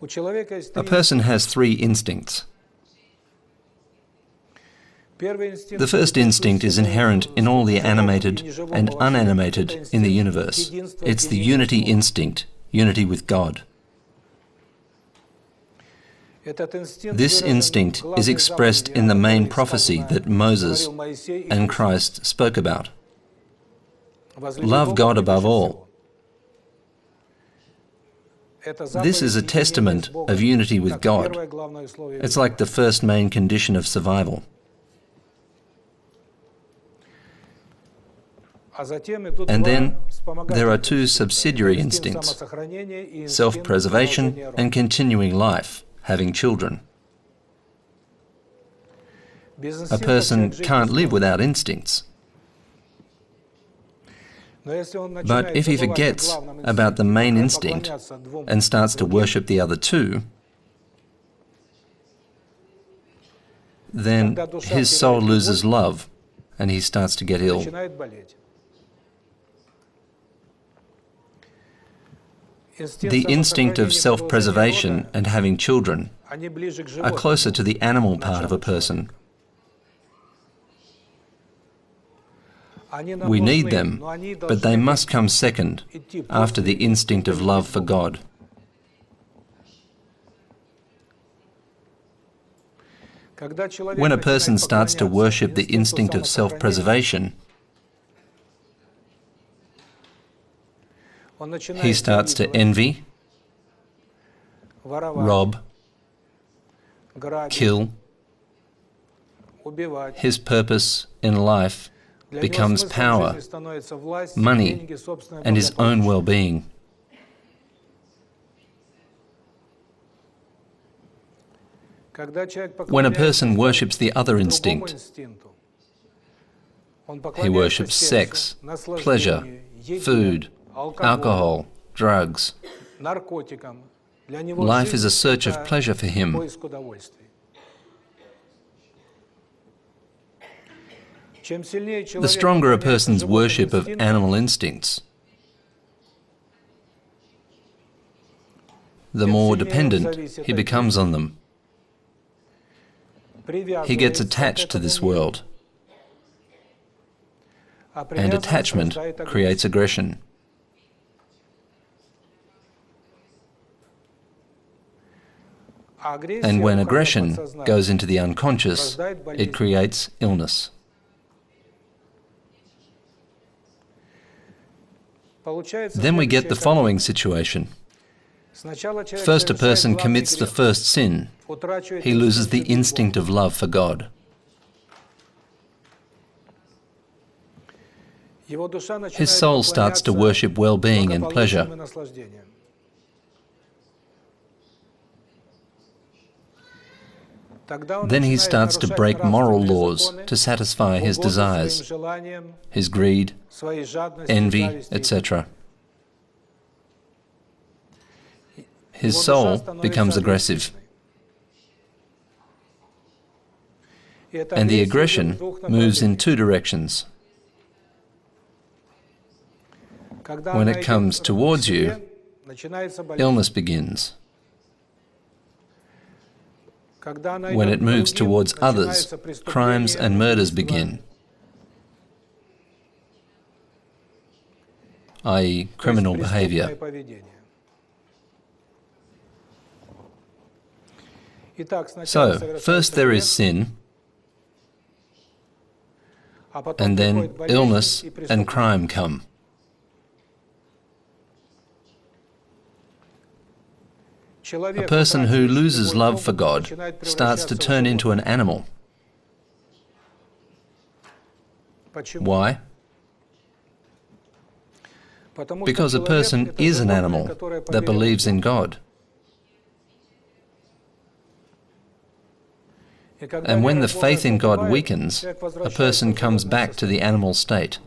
A person has three instincts. The first instinct is inherent in all the animated and unanimated in the universe. It's the unity instinct, unity with God. This instinct is expressed in the main prophecy that Moses and Christ spoke about. Love God above all. This is a testament of unity with God. It's like the first main condition of survival. And then there are two subsidiary instincts, self-preservation and continuing life, having children. A person can't live without instincts. But if he forgets about the main instinct and starts to worship the other two, then his soul loses love and he starts to get ill. The instinct of self-preservation and having children are closer to the animal part of a person. We need them, but they must come second, after the instinct of love for God. When a person starts to worship the instinct of self-preservation, he starts to envy, rob, kill. His purpose in life becomes power, money, and his own well-being. When a person worships the other instinct, he worships sex, pleasure, food, alcohol, drugs. Life is a search of pleasure for him. The stronger a person's worship of animal instincts, the more dependent he becomes on them. He gets attached to this world, and attachment creates aggression. And when aggression goes into the unconscious, it creates illness. Then we get the following situation. First, a person commits the first sin. He loses the instinct of love for God. His soul starts to worship well-being and pleasure. Then he starts to break moral laws to satisfy his desires, his greed, envy, etc. His soul becomes aggressive. And the aggression moves in two directions. When it comes towards you, illness begins. When it moves towards others, crimes and murders begin, i.e., criminal behavior. So, first there is sin, and then illness and crime come. A person who loses love for God starts to turn into an animal. Why? Because a person is an animal that believes in God. And when the faith in God weakens, a person comes back to the animal state.